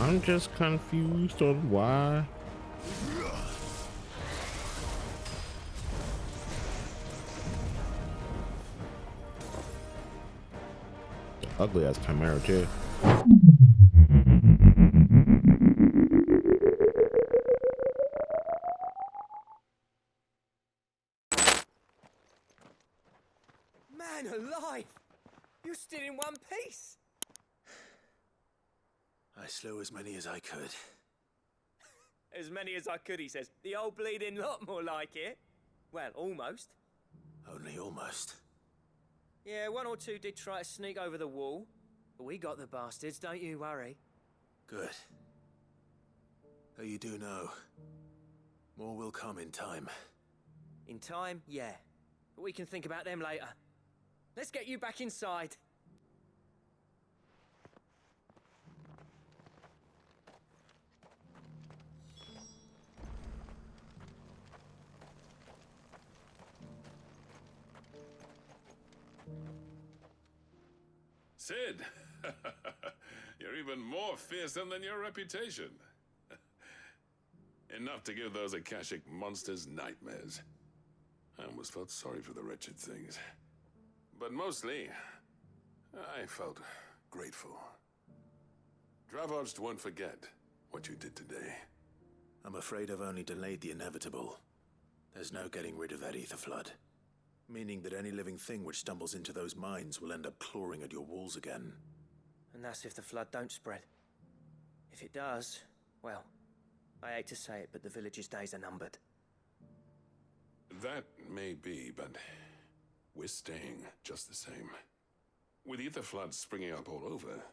I'm just confused on why. Ugly ass chimera too. Man alive! You're still in one piece! I slew as many as I could. As many as I could, he says. The old bleeding lot, more like it. Well, almost. Only almost. Yeah, one or two did try to sneak over the wall. But we got the bastards, don't you worry. Good. Though you do know, more will come in time. In time, yeah. But we can think about them later. Let's get you back inside. Sid, you're even more fearsome than your reputation. Enough to give those Akashic monsters nightmares. I almost felt sorry for the wretched things. But mostly, I felt grateful. Dravoged won't forget what you did today. I'm afraid I've only delayed the inevitable. There's no getting rid of that ether flood. Meaning that any living thing which stumbles into those mines will end up clawing at your walls again. And that's if the flood don't spread. If it does, well, I hate to say it, but the village's days are numbered. That may be, but we're staying just the same. With ether floods springing up all over,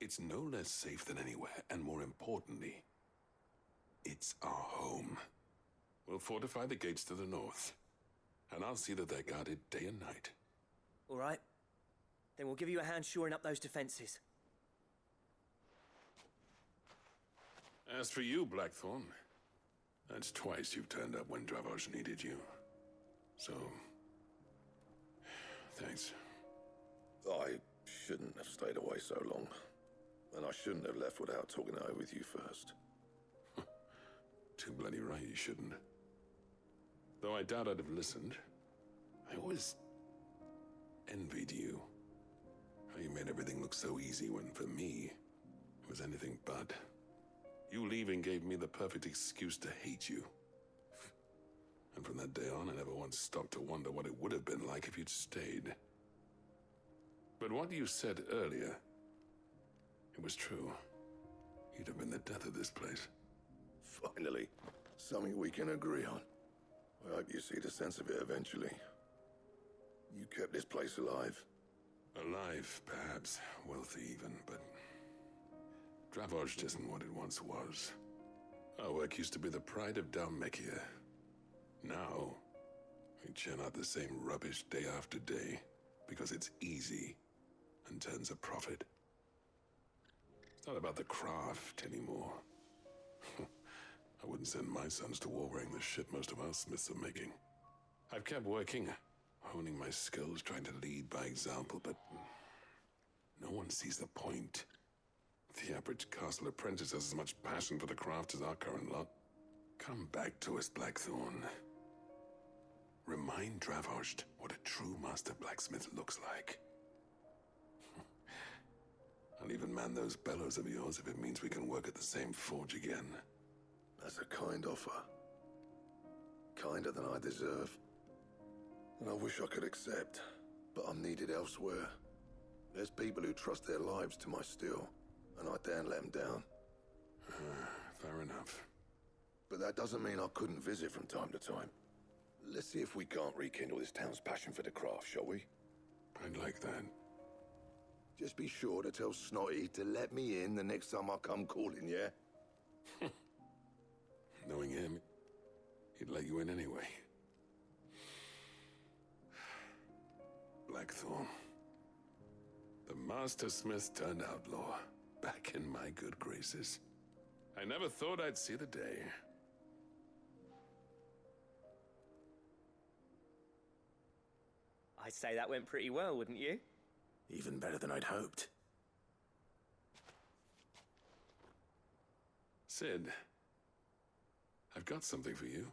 it's no less safe than anywhere, and more importantly, it's our home. We'll fortify the gates to the north, and I'll see that they're guarded day and night. All right. Then we'll give you a hand shoring up those defenses. As for you, Blackthorn, that's twice you've turned up when Dravos needed you. So, thanks. I shouldn't have stayed away so long. And I shouldn't have left without talking it over with you first. Too bloody right you shouldn't. Though I doubt I'd have listened. I always envied you. How you made everything look so easy when, for me, it was anything but. You leaving gave me the perfect excuse to hate you. And from that day on, I never once stopped to wonder what it would have been like if you'd stayed. But what you said earlier, it was true. You'd have been the death of this place. Finally, something we can agree on. I hope you see the sense of it eventually. You kept this place alive. Alive, perhaps. Wealthy even, but Dravoged isn't what it once was. Our work used to be the pride of Dalmekia. Now, we churn out the same rubbish day after day because it's easy and turns a profit. It's not about the craft anymore. I wouldn't send my sons to war wearing the shit most of our smiths are making. I've kept working, honing my skills, trying to lead by example, but no one sees the point. The average castle apprentice has as much passion for the craft as our current lot. Come back to us, Blackthorn. Remind Dravoged what a true master blacksmith looks like. I'll even man those bellows of yours if it means we can work at the same forge again. That's a kind offer. Kinder than I deserve. And I wish I could accept, but I'm needed elsewhere. There's people who trust their lives to my steel, and I daren't let them down. Fair enough. But that doesn't mean I couldn't visit from time to time. Let's see if we can't rekindle this town's passion for the craft, shall we? I'd like that. Just be sure to tell Snotty to let me in the next time I come calling, yeah? Knowing him, he'd let you in anyway. Blackthorn. The Master Smith turned outlaw, back in my good graces. I never thought I'd see the day. I'd say that went pretty well, wouldn't you? Even better than I'd hoped. Sid, I've got something for you.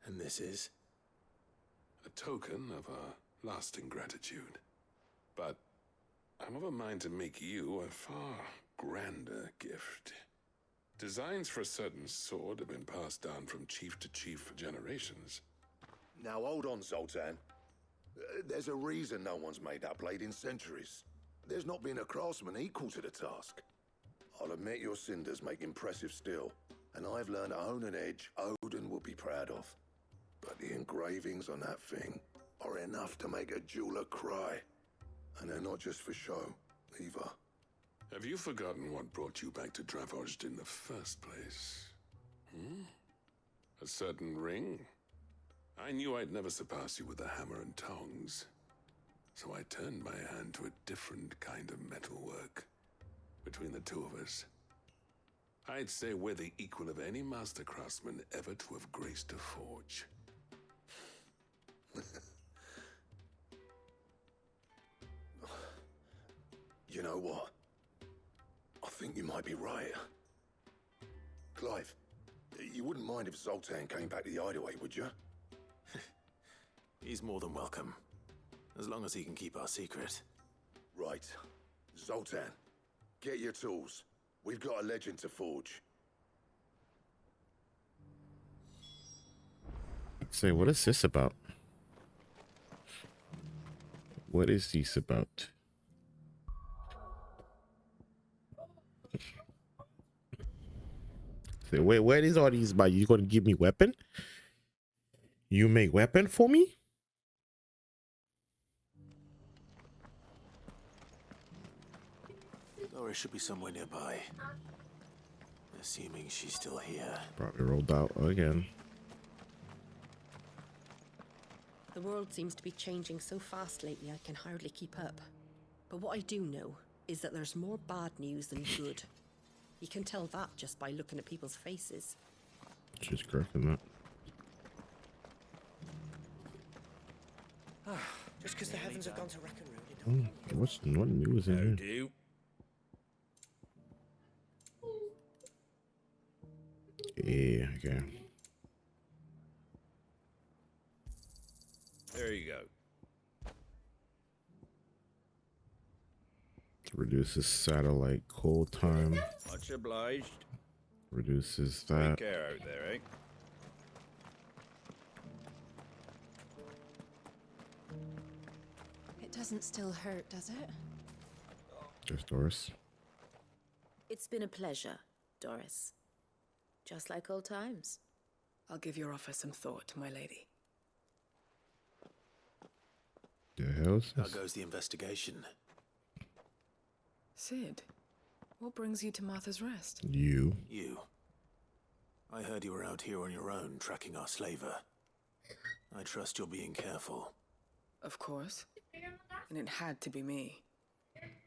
And this is? A token of our lasting gratitude. But I'm of a mind to make you a far grander gift. Designs for a certain sword have been passed down from chief to chief for generations. Now hold on, Zoltan. There's a reason no one's made that blade in centuries. There's not been a craftsman equal to the task. I'll admit your cinders make impressive steel, and I've learned to own an edge Odin will be proud of. But the engravings on that thing are enough to make a jeweler cry. And they're not just for show, either. Have you forgotten what brought you back to Dravozd in the first place? A certain ring? I knew I'd never surpass you with a hammer and tongs. So I turned my hand to a different kind of metalwork. Between the two of us, I'd say we're the equal of any master craftsman ever to have graced a forge. You know what? I think you might be right. Clive, you wouldn't mind if Zoltan came back to the hideaway, would you? He's more than welcome. As long as he can keep our secret. Right. Zoltan, get your tools. We've got a legend to forge. Say, what is this about? What is this about? Say, wait, what is all these about? You gonna give me weapon? You make weapon for me? Laura should be somewhere nearby. Assuming she's still here. Probably rolled out again. The world seems to be changing so fast lately I can hardly keep up. But what I do know is that there's more bad news than good. You can tell that just by looking at people's faces. She's correct in that. Just because the heavens have gone to wreck and ruin, it don't What news in here? do. Yeah, okay. There you go. Reduces satellite cold time. Much obliged. Reduces Take that. care out there, eh? It doesn't still hurt, does it? There's Doris. It's been a pleasure, Doris. Just like old times. I'll give your offer some thought, my lady. The hell's How this? goes the investigation? Sid, what brings you to Martha's Rest? You. You. I heard you were out here on your own, tracking our slaver. I trust you're being careful. Of course. And it had to be me.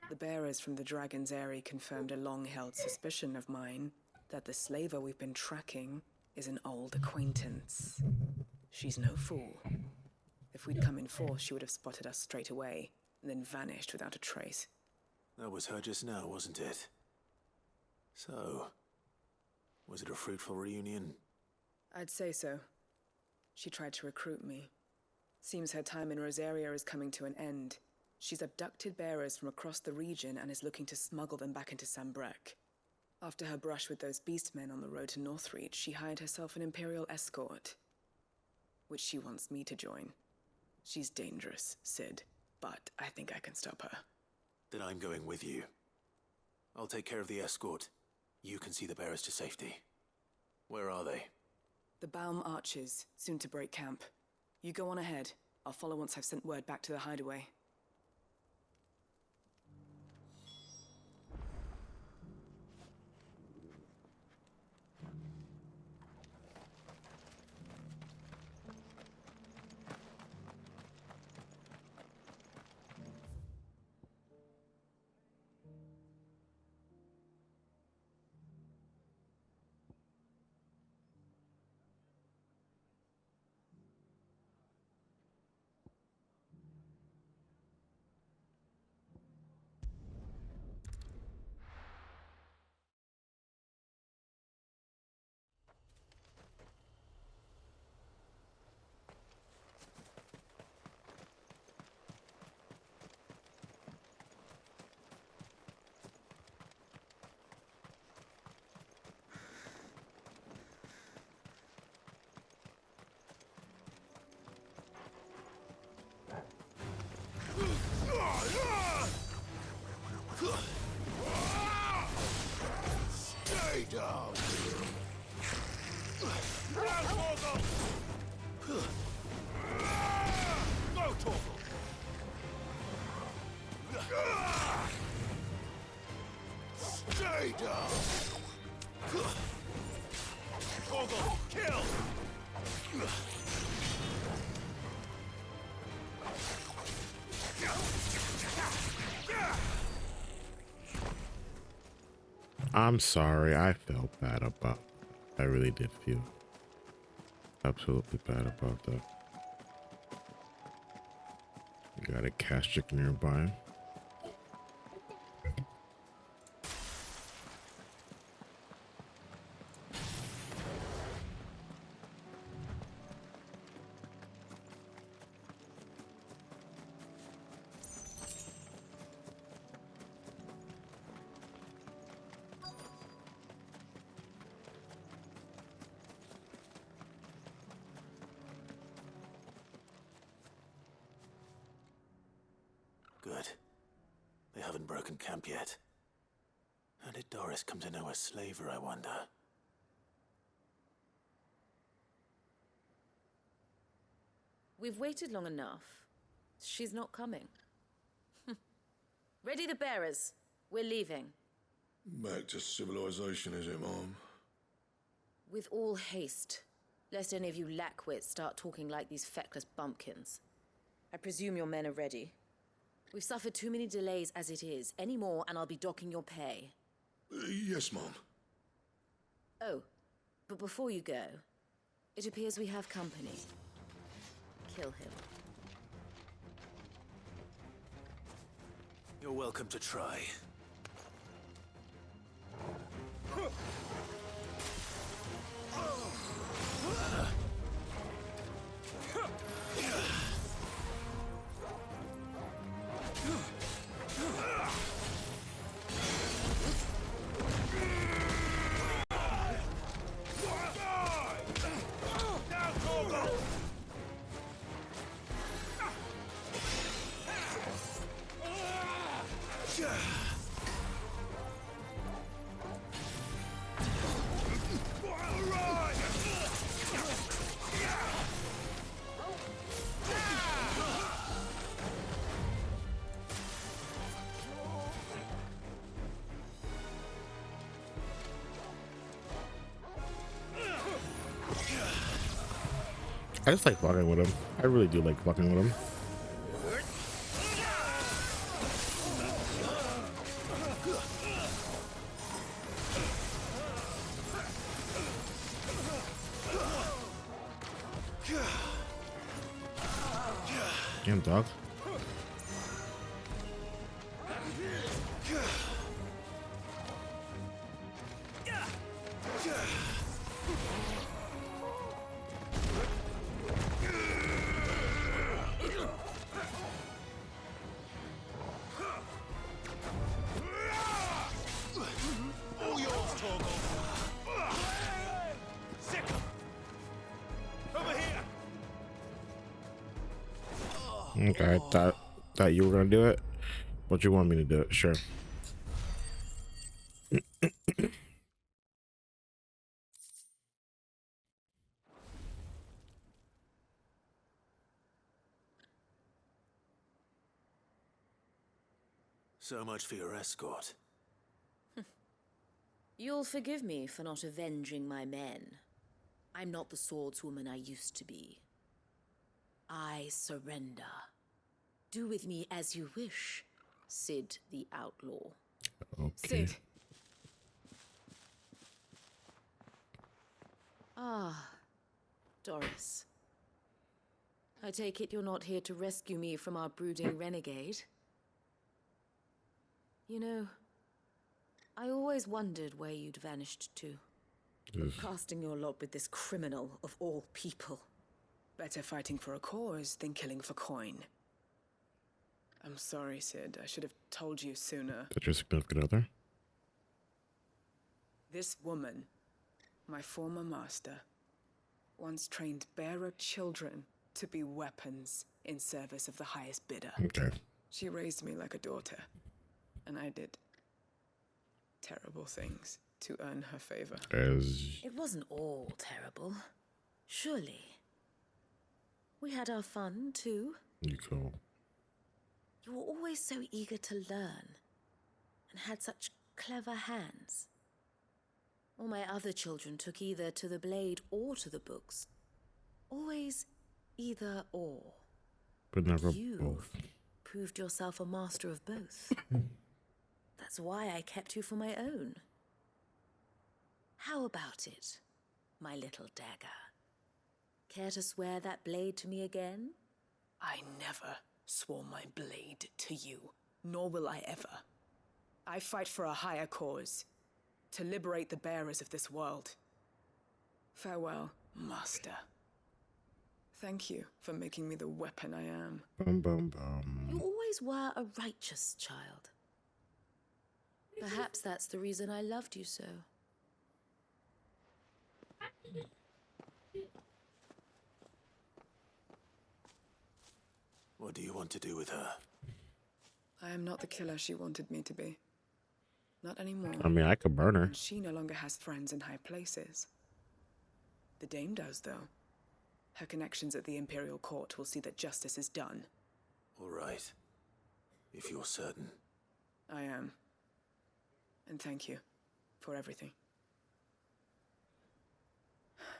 The bearers from the Dragon's Eyrie confirmed a long-held suspicion of mine that the slaver we've been tracking is an old acquaintance. She's no fool. If we'd come in force, she would have spotted us straight away, and then vanished without a trace. That was her just now, wasn't it? So, was it a fruitful reunion? I'd say so. She tried to recruit me. Seems her time in Rosaria is coming to an end. She's abducted bearers from across the region and is looking to smuggle them back into Sambrek. After her brush with those beastmen on the road to Northreach, she hired herself an Imperial escort, which she wants me to join. She's dangerous, Sid, but I think I can stop her. Then I'm going with you. I'll take care of the escort. You can see the bearers to safety. Where are they? The Baum Archers, soon to break camp. You go on ahead. I'll follow once I've sent word back to the hideaway. Stay down! Go, Torgal! Stay down! Torgal, kill! I'm sorry, I felt bad about I really did feel absolutely bad about that. You got a cash chick nearby. Good. They haven't broken camp yet. How did Doris come to know a slaver, I wonder? We've waited long enough. She's not coming. Ready the bearers. We're leaving. Back to civilization, is it, Mom? With all haste, lest any of you lackwits start talking like these feckless bumpkins. I presume your men are ready. We've suffered too many delays as it is. Any more and I'll be docking your pay. Yes, Mom. Oh, but before you go, it appears we have company. Kill him. You're welcome to try. I just like fucking with him. I really do like fucking with him. Damn, dog. Okay, I thought you were gonna do it, but you want me to do it, sure. So much for your escort. You'll forgive me for not avenging my men. I'm not the swordswoman I used to be. I surrender. Do with me as you wish, Sid the Outlaw. Okay. Sid. Ah, Doris. I take it you're not here to rescue me from our brooding renegade? You know, I always wondered where you'd vanished to. Casting your lot with this criminal of all people. Better fighting for a cause than killing for coin. I'm sorry, Sid. I should have told you sooner. That's your significant other? This woman, my former master, once trained bearer children to be weapons in service of the highest bidder. Okay. She raised me like a daughter. And I did terrible things to earn her favor. As It wasn't all terrible. Surely. We had our fun, too. you call. You were always so eager to learn, and had such clever hands. All my other children took either to the blade or to the books. Always either or. But never You both. proved yourself a master of both. That's why I kept you for my own. How about it, my little dagger? Care to swear that blade to me again? I never swore my blade to you, nor will I ever. I fight for a higher cause, to liberate the bearers of this world. Farewell, Master. Thank you for making me the weapon I am. Bum, bum, bum. You always were a righteous child. Perhaps that's the reason I loved you so. What do you want to do with her? I am not the killer she wanted me to be. Not anymore. I mean, I could burn her. And she no longer has friends in high places. The Dame does, though. Her connections at the Imperial Court will see that justice is done. All right. If you're certain. I am. And thank you for everything.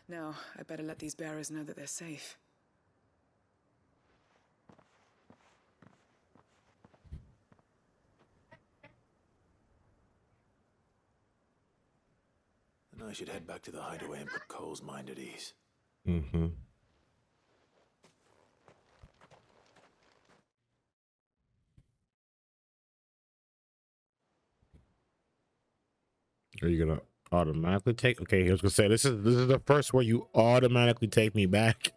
Now, I better let these bearers know that they're safe. And I should head back to the hideaway and put Cole's mind at ease. Mm-hmm. Are you gonna automatically take? Okay, I was gonna say this is the first where you automatically take me back.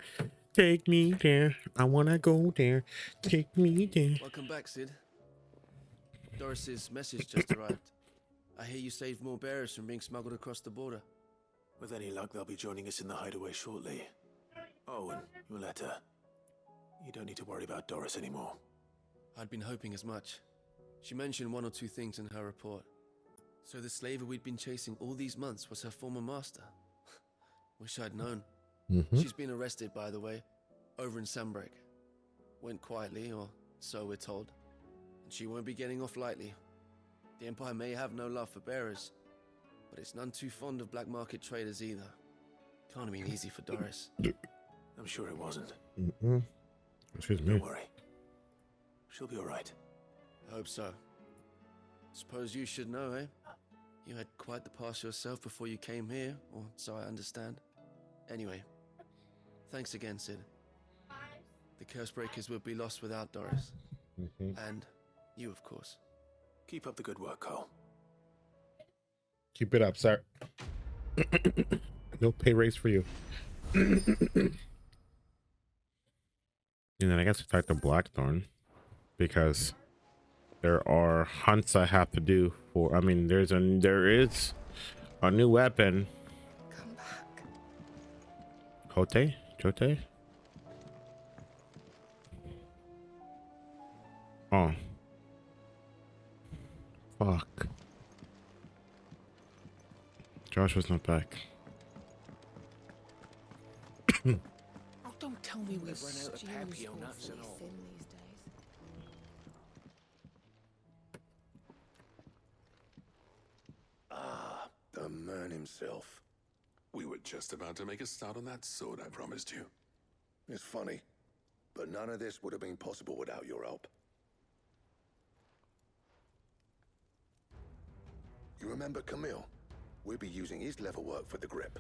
Take me there. I wanna go there. Take me there. Welcome back, Sid. Doris's message just arrived. I hear you saved more bearers from being smuggled across the border. With any luck, they'll be joining us in the hideaway shortly. Oh, and your letter. You don't need to worry about Doris anymore. I'd been hoping as much. She mentioned one or two things in her report. So the slaver we'd been chasing all these months was her former master. Wish I'd known. Mm-hmm. She's been arrested, by the way, over in Sunbreak. Went quietly, or so we're told. And she won't be getting off lightly. The Empire may have no love for bearers, but it's none too fond of black market traders either. Can't have been easy for Doris. I'm sure it wasn't. Mm-mm. Excuse me. Don't worry. She'll be all right. I hope so. Suppose you should know, eh? You had quite the past yourself before you came here, or so I understand. Anyway, thanks again, Sid. The Cursebreakers would be lost without Doris. Mm-hmm. And you, of course. Keep up the good work, Cole. Keep it up, sir. No pay raise for you. And then I guess I talk to Blackthorn because there are hunts I have to do for. I mean, there is a new weapon. Come back. Chote? Oh. Fuck. Josh was not back. Oh, don't tell me we've run out of Papio nuts and all. The man himself. We were just about to make a start on that sword I promised you. It's funny, but none of this would have been possible without your help. You remember Camille? We'll be using his leather work for the grip.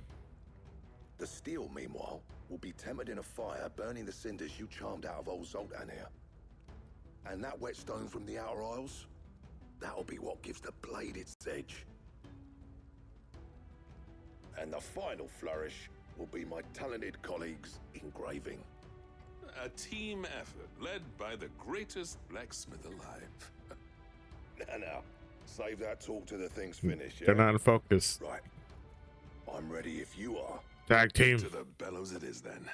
The steel, meanwhile, will be tempered in a fire, burning the cinders you charmed out of old Zoltan here. And that whetstone from the Outer Isles, that'll be what gives the blade its edge. And the final flourish will be my talented colleagues' engraving. A team effort led by the greatest blacksmith alive. Now, save that talk to the thing's finished, yeah? They're not in focus. Right. I'm ready if you are. Tag team. To the bellows it is then.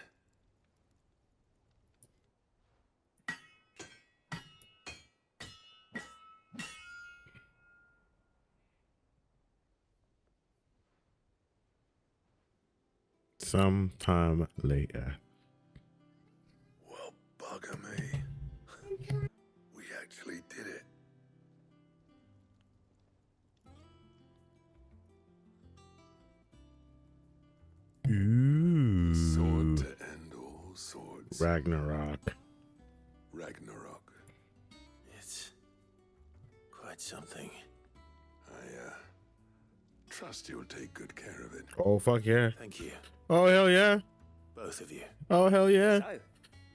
Sometime later. Well, bugger me. We actually did it. Sword to end all swords. Ragnarok. Ragnarok. It's quite something. I trust you'll take good care of it. Oh, fuck yeah. Thank you, Oh, hell yeah. both of you. Oh, hell yeah. So,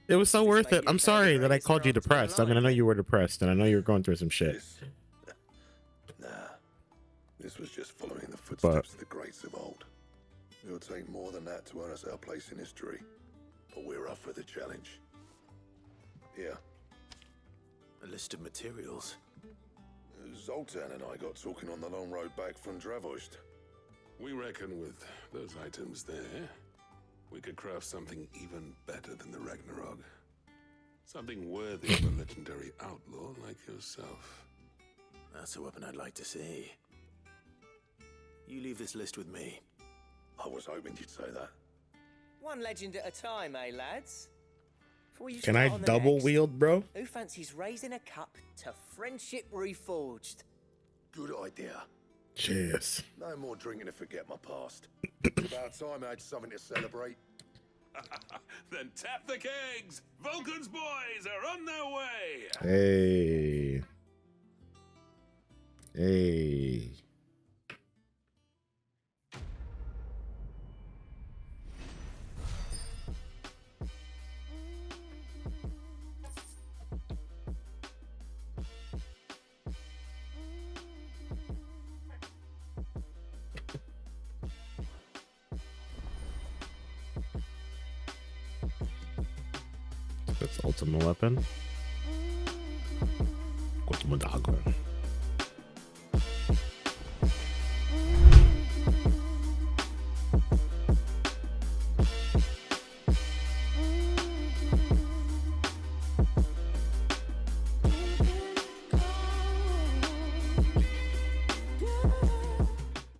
It was so This worth made it. you I'm the sorry that I greatest called you draftsman depressed. I mean, I know alive. you were depressed, and I know you were going through some shit. This, nah, this was just following the footsteps of the greats of old. It'll take more than that to earn us our place in history, but we're up for the challenge. Here, A list of materials. Zoltan and I got talking on the long road back from Dravost. We reckon with those items there, we could craft something even better than the Ragnarok. Something worthy of a legendary outlaw like yourself. That's a weapon I'd like to see. You leave this list with me. I was hoping you'd say that. one legend at a time, eh, lads? Before you Can start I on the double next, wield, bro? Who fancies raising a cup to friendship reforged? Good idea. Cheers. No more drinking to forget my past. About time I had something to celebrate. Then tap the kegs! Vulcan's boys are on their way! Hey. Hey. That's ultimate weapon. Ultimate dagger.